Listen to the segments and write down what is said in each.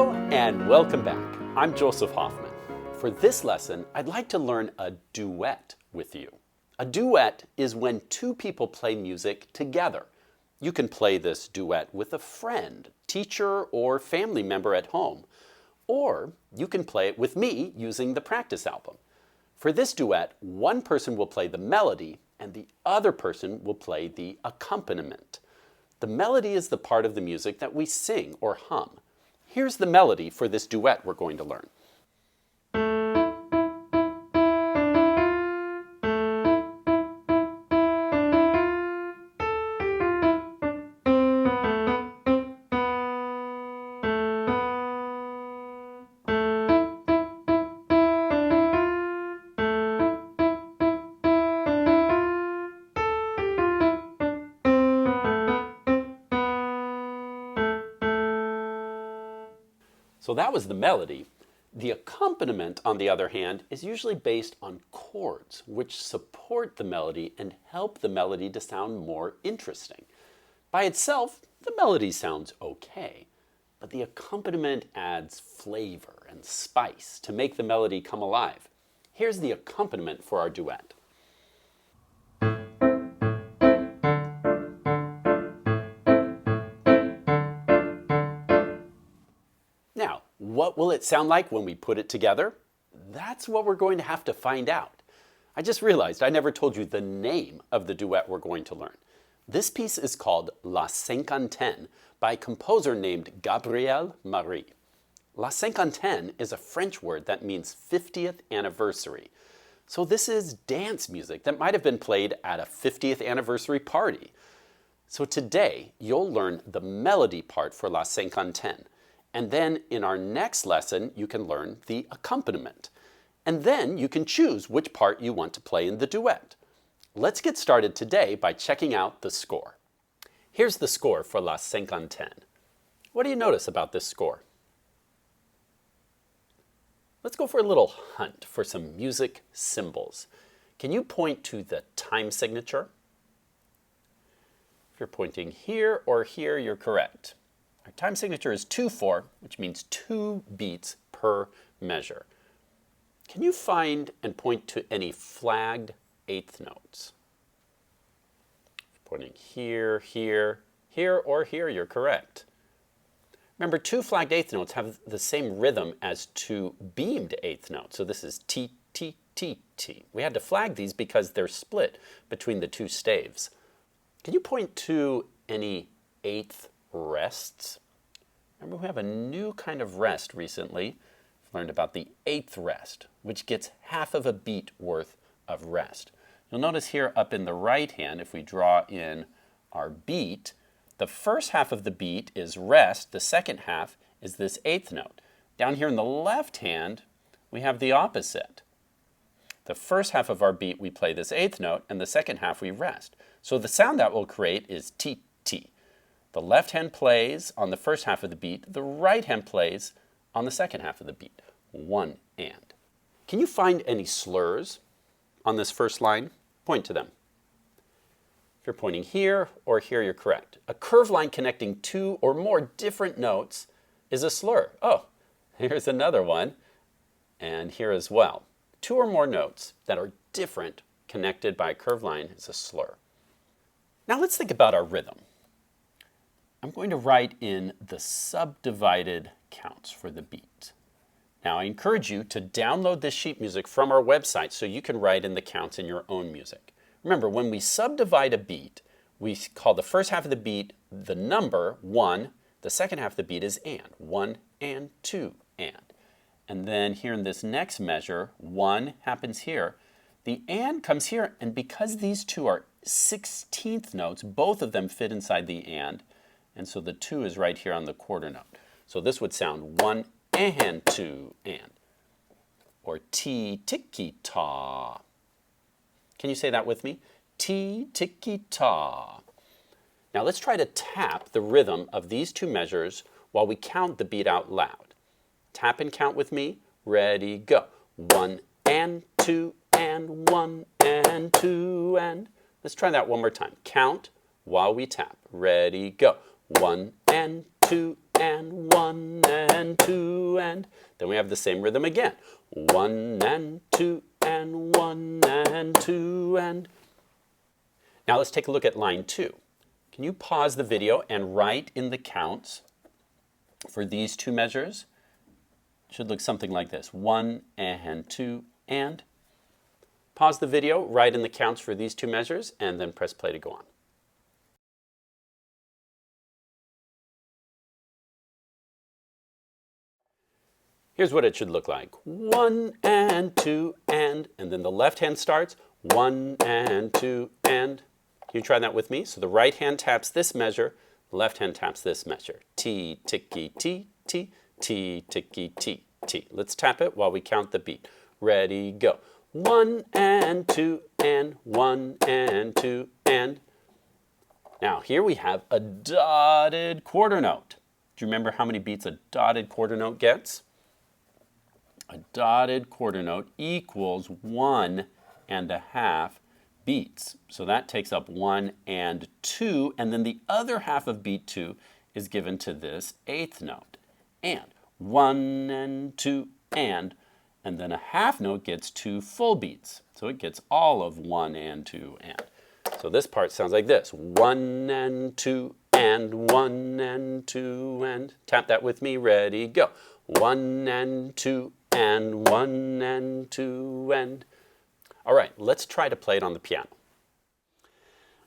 Hello and welcome back. I'm Joseph Hoffman. For this lesson, I'd like to learn a duet with you. A duet is when two people play music together. You can play this duet with a friend, teacher, or family member at home. Or you can play it with me using the practice album. For this duet, one person will play the melody and the other person will play the accompaniment. The melody is the part of the music that we sing or hum. Here's the melody for this duet we're going to learn. So that was the melody. The accompaniment, on the other hand, is usually based on chords, which support the melody and help the melody to sound more interesting. By itself, the melody sounds okay, but the accompaniment adds flavor and spice to make the melody come alive. Here's the accompaniment for our duet. Now, what will it sound like when we put it together? That's what we're going to have to find out. I just realized I never told you the name of the duet we're going to learn. This piece is called La Cinquantaine by a composer named Gabriel-Marie. La Cinquantaine is a French word that means 50th anniversary. So this is dance music that might have been played at a 50th anniversary party. So today, you'll learn the melody part for La Cinquantaine. And then in our next lesson, you can learn the accompaniment. And then you can choose which part you want to play in the duet. Let's get started today by checking out the score. Here's the score for La Cinquantaine. What do you notice about this score? Let's go for a little hunt for some music symbols. Can you point to the time signature? If you're pointing here or here, you're correct. Our time signature is 2/4, which means 2 beats per measure. Can you find and point to any flagged eighth notes? Pointing here, here, here, or here, you're correct. Remember, 2 flagged eighth notes have the same rhythm as 2 beamed eighth notes. So this is ti, ti, ti, ti. We had to flag these because they're split between the 2 staves. Can you point to any eighth rests? Remember, we have a new kind of rest recently. We've learned about the eighth rest, which gets half of a beat worth of rest. You'll notice here up in the right hand, if we draw in our beat, the first half of the beat is rest, the second half is this eighth note. Down here in the left hand, we have the opposite. The first half of our beat we play this eighth note, and the second half we rest. So the sound that will create is ti-ti. The left hand plays on the first half of the beat, the right hand plays on the second half of the beat. One and. Can you find any slurs on this first line? Point to them. If you're pointing here or here, you're correct. A curved line connecting 2 or more different notes is a slur. Oh, here's another one. And here as well. 2 or more notes that are different connected by a curved line is a slur. Now let's think about our rhythm. I'm going to write in the subdivided counts for the beat. Now I encourage you to download this sheet music from our website so you can write in the counts in your own music. Remember, when we subdivide a beat, we call the first half of the beat the number 1, the second half of the beat is and. 1 and 2 and. And then here in this next measure, 1 happens here. The and comes here, and because these two are 16th notes, both of them fit inside the and so the 2 is right here on the quarter note. So this would sound 1 and 2 and. Or ti-tiki ta. Can you say that with me? Ti-tiki ta. Now let's try to tap the rhythm of these 2 measures while we count the beat out loud. Tap and count with me. Ready, go. 1 and 2 and 1 and 2 and. Let's try that one more time. Count while we tap. Ready, go. 1 and 2 and 1 and 2 and. Then we have the same rhythm again. 1 and 2 and 1 and 2 and. Now let's take a look at line 2. Can you pause the video and write in the counts for these two measures? It should look something like this. 1 and 2 and. Pause the video, write in the counts for these two measures, and then press play to go on. Here's what it should look like. 1 and 2 and then the left hand starts 1 and 2 and. Can you try that with me? So the right hand taps this measure, the left hand taps this measure. Ti-tiki, ti-ti, ti-tiki, ti-ti. Let's tap it while we count the beat. Ready, go. 1 and 2 and 1 and 2 and. Now here we have a dotted quarter note. Do you remember how many beats a dotted quarter note gets? A dotted quarter note equals 1.5 beats. So that takes up 1 and 2, and then the other half of beat 2 is given to this eighth note. And 1 and 2 and then a half note gets 2 full beats. So it gets all of 1 and 2 and. So this part sounds like this. 1 and 2 and 1 and 2 and. Tap that with me. Ready, go. 1 and 2 and 1 and 2 and. All right, let's try to play it on the piano.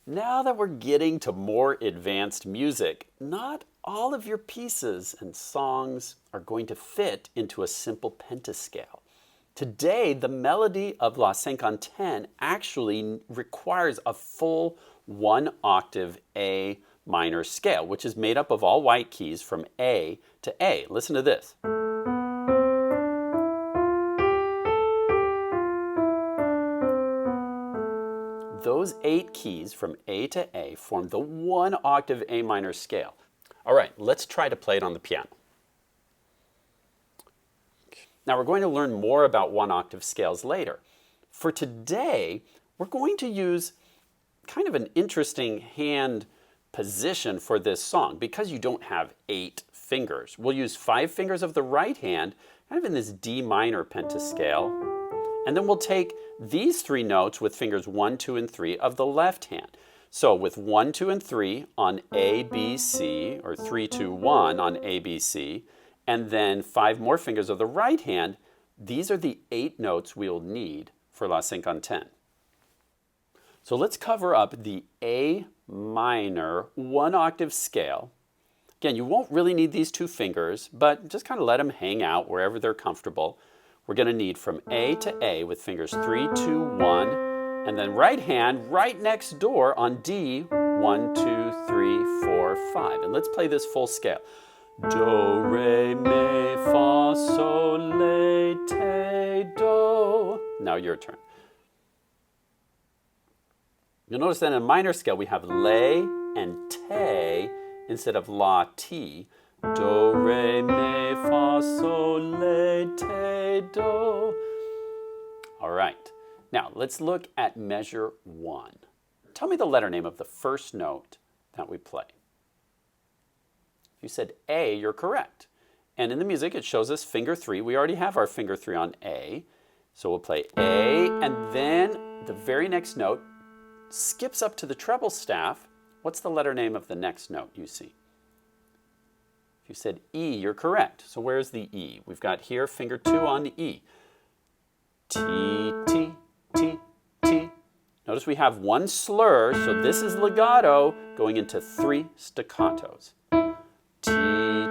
Now that we're getting to more advanced music, not all of your pieces and songs are going to fit into a simple pentascale. Today, the melody of La Cinquantaine actually requires a full 1-octave A minor scale, which is made up of all white keys from A to A. Listen to this. Those 8 keys from A to A form the 1-octave A minor scale. All right, let's try to play it on the piano. Now we're going to learn more about 1-octave scales later. For today, we're going to use kind of an interesting hand position for this song because you don't have 8 fingers. We'll use 5 fingers of the right hand, kind of in this D minor pentascale, and then we'll take these 3 notes with fingers 1, 2, and 3 of the left hand. So with 1, 2, and 3 on A, B, C, or 3, 2, 1 on A, B, C, and then 5 more fingers of the right hand, these are the 8 notes we'll need for La Cinquantaine. So let's cover up the A minor 1-octave scale. Again, you won't really need these 2 fingers, but just kind of let them hang out wherever they're comfortable. We're going to need from A to A with fingers 3, 2, 1, and then right hand right next door on D, 1, 2, 3, 4, 5. And let's play this full scale. Do, re, mi, fa, sol, la, te, do. Now your turn. You'll notice that in a minor scale we have lay and te instead of la, ti. Do, re, mi, fa, sol, la, te, do. All right. Now let's look at measure 1. Tell me the letter name of the first note that we play. If you said A, you're correct. And in the music, it shows us finger 3. We already have our finger 3 on A. So we'll play A, and then the very next note skips up to the treble staff. What's the letter name of the next note you see? If you said E, you're correct. So where's the E? We've got here finger 2 on the E. T, T, T, T. Notice we have 1 slur, so this is legato going into 3 staccatos. T,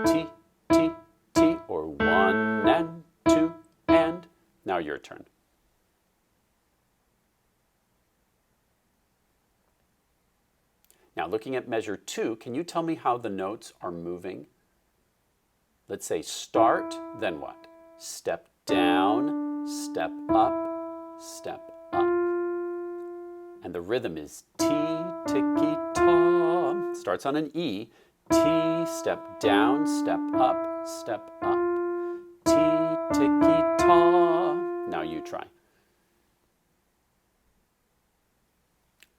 T, T, T, or 1 and 2 and. Now your turn. Now looking at measure 2, can you tell me how the notes are moving? Let's say start, then what? Step down, step up, step up. And the rhythm is ti-tiki-ta. Starts on an E. T, step down, step up, step up. Ti-tiki-ta. Now you try.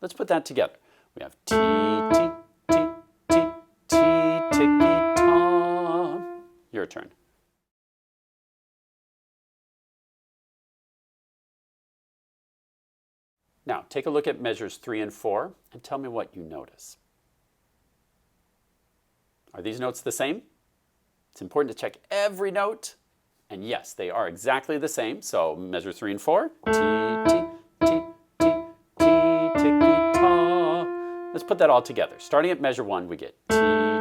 Let's put that together. We have ti, ti, ti, ti, ti, tiki-ta. your turn. Now, take a look at measures 3 and 4 and tell me what you notice. Are these notes the same? It's important to check every note. And yes, they are exactly the same. So measure 3 and 4. Ti, ti, ti, ti, ti, tiki, ta. Let's put that all together. Starting at measure 1, we get ti,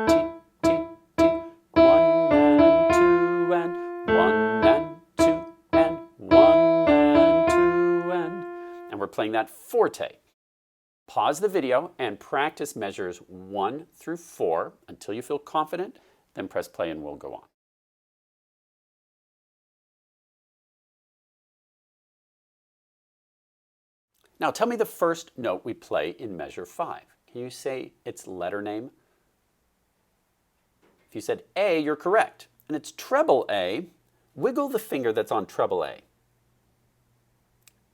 ti, ti, ti. 1 and 2 and 1 and 2 and 1 and 2 and we're playing that forte. Pause the video and practice measures 1 through 4 until you feel confident, then press play and we'll go on. Now tell me the first note we play in measure 5. Can you say its letter name? If you said A, you're correct. And it's treble A. Wiggle the finger that's on treble A.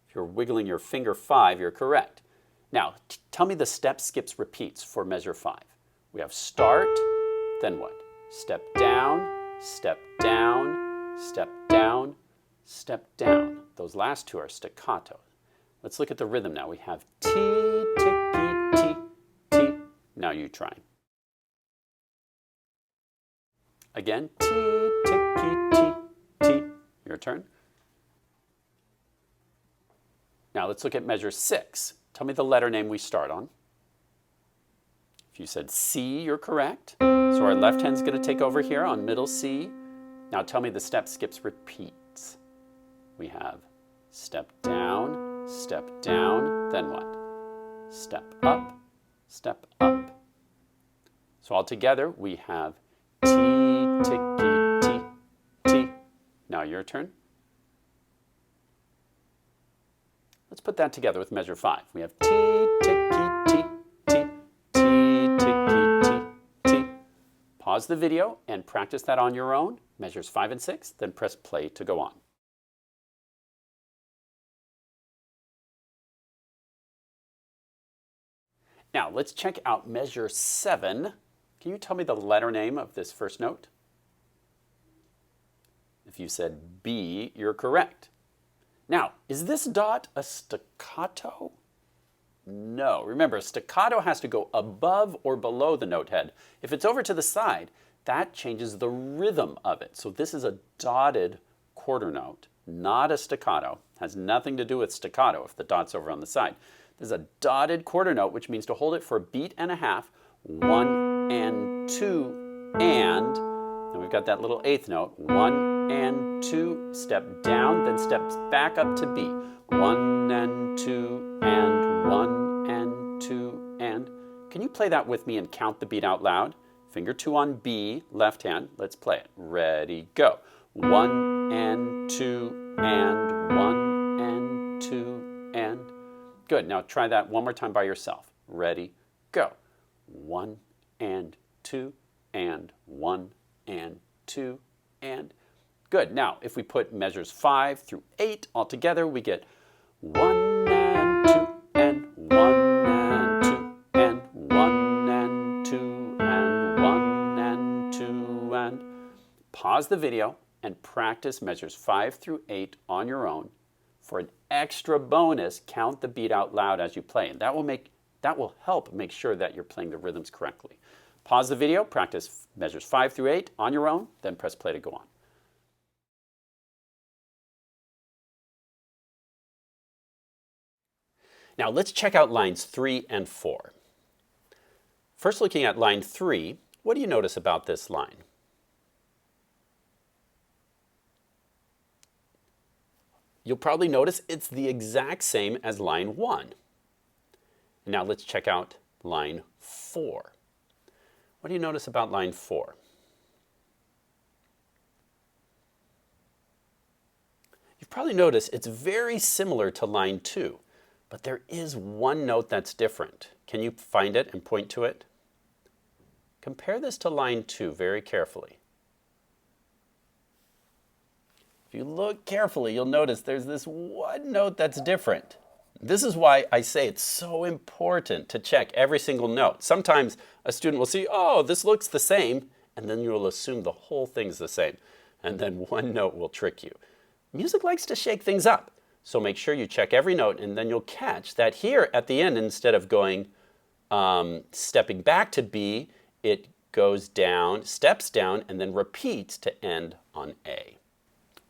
If you're wiggling your finger 5, you're correct. Now, tell me the step, skips, repeats for measure 5. We have start, then what? Step down, step down, step down, step down. Those last two are staccato. Let's look at the rhythm now. We have ti, tiki, ti, ti. Now you try. Again, ti, tiki, ti, ti. Your turn. Now let's look at measure 6. Tell me the letter name we start on. If you said C, you're correct. So our left hand's going to take over here on middle C. Now tell me the step, skips, repeats. We have step down, then what? Step up, step up. So all together we have ti, tiki, ti, ti. Now your turn. Let's put that together with measure 5. We have ti, tiki, ti, ti, ti, tiki, ti, ti. Pause the video and practice that on your own. Measures 5 and 6, then press play to go on. Now let's check out measure 7. Can you tell me the letter name of this first note? If you said B, you're correct. Now, is this dot a staccato? No. Remember, a staccato has to go above or below the note head. If it's over to the side, that changes the rhythm of it. So this is a dotted quarter note, not a staccato. Has nothing to do with staccato if the dot's over on the side. This is a dotted quarter note, which means to hold it for a beat and a half, 1 and 2 and we've got that little eighth note, 1 and 2, step down, then steps back up to B. 1 and 2 and 1 and 2 and. Can you play that with me and count the beat out loud? Finger 2 on B, left hand. Let's play it. Ready, go. 1 and 2 and 1 and 2 and. Good. Now try that one more time by yourself. Ready, go. 1 and 2 and 1 and 2 and. Good. Now, if we put measures 5 through 8 all together, we get 1 and 2 and 1 and 2 and 1 and 2 and 1 and 2 and. Pause the video and practice measures 5 through 8 on your own. For an extra bonus, count the beat out loud as you play, and that will help make sure that you're playing the rhythms correctly. Pause the video, practice measures 5 through 8 on your own, then press play to go on. Now let's check out lines 3 and 4. First, looking at line 3, what do you notice about this line? You'll probably notice it's the exact same as line 1. Now let's check out line 4. What do you notice about line 4? You've probably noticed it's very similar to line 2, but there is one note that's different. Can you find it and point to it? Compare this to line 2 very carefully. If you look carefully, you'll notice there's this one note that's different. This is why I say it's so important to check every single note. Sometimes a student will see, oh, this looks the same, and then you'll assume the whole thing's the same. And then one note will trick you. Music likes to shake things up. So make sure you check every note, and then you'll catch that here at the end, instead of going, stepping back to B, it goes down, steps down, and then repeats to end on A.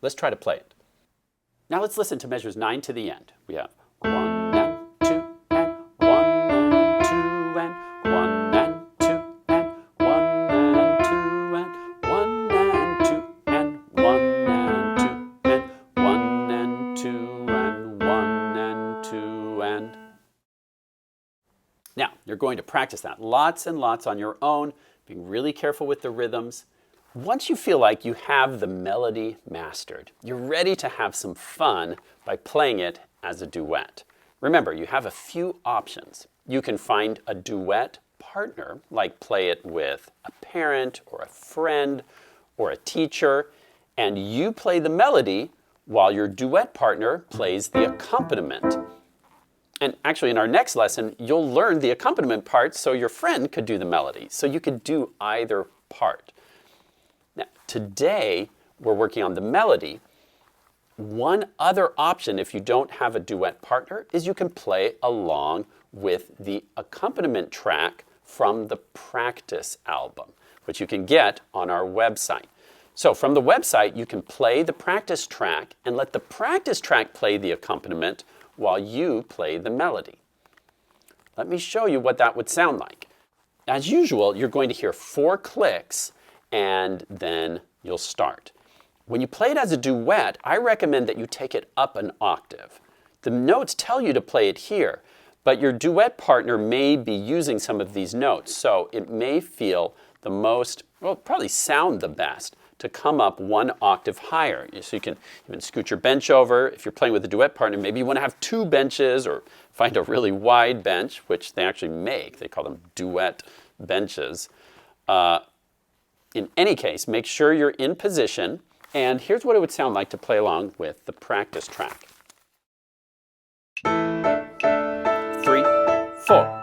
Let's try to play it. Now let's listen to measures 9 to the end. We have 1 and 2 and 1 and 2 and 1 and 2 and 1 and 2 and 1 and 2 and 1 and 2 and 1 and 2 and 1 and 2 and. Now, you're going to practice that lots and lots on your own, being really careful with the rhythms. Once you feel like you have the melody mastered, you're ready to have some fun by playing it as a duet. Remember, you have a few options. You can find a duet partner, like play it with a parent or a friend or a teacher, and you play the melody while your duet partner plays the accompaniment. And actually, in our next lesson, you'll learn the accompaniment part so your friend could do the melody. So you could do either part. Now, today, we're working on the melody. One other option, if you don't have a duet partner, is you can play along with the accompaniment track from the practice album, which you can get on our website. So from the website, you can play the practice track and let the practice track play the accompaniment while you play the melody. Let me show you what that would sound like. As usual, you're going to hear 4 clicks and then you'll start. When you play it as a duet, I recommend that you take it up an octave. The notes tell you to play it here, but your duet partner may be using some of these notes, so it may feel the most, well, probably sound the best to come up 1 octave higher. So you can even scoot your bench over. If you're playing with a duet partner, maybe you want to have 2 benches or find a really wide bench, which they actually make. They call them duet benches. In any case, make sure you're in position. And here's what it would sound like to play along with the practice track. 3, 4.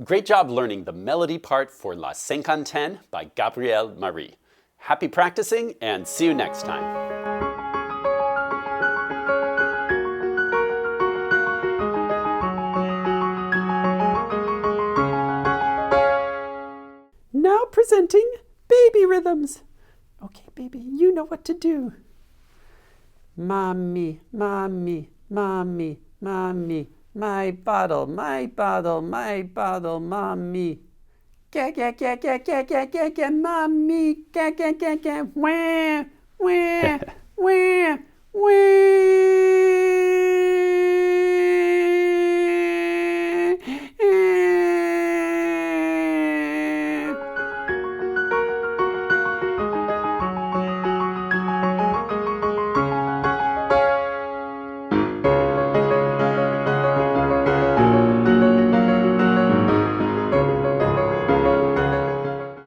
Great job learning the melody part for La Cinquantaine by Gabriel-Marie. Happy practicing and see you next time. Now presenting baby rhythms. Okay, baby, you know what to do. Mommy, mommy, mommy, mommy. My bottle, my bottle, my bottle, mommy. Mommy, wah.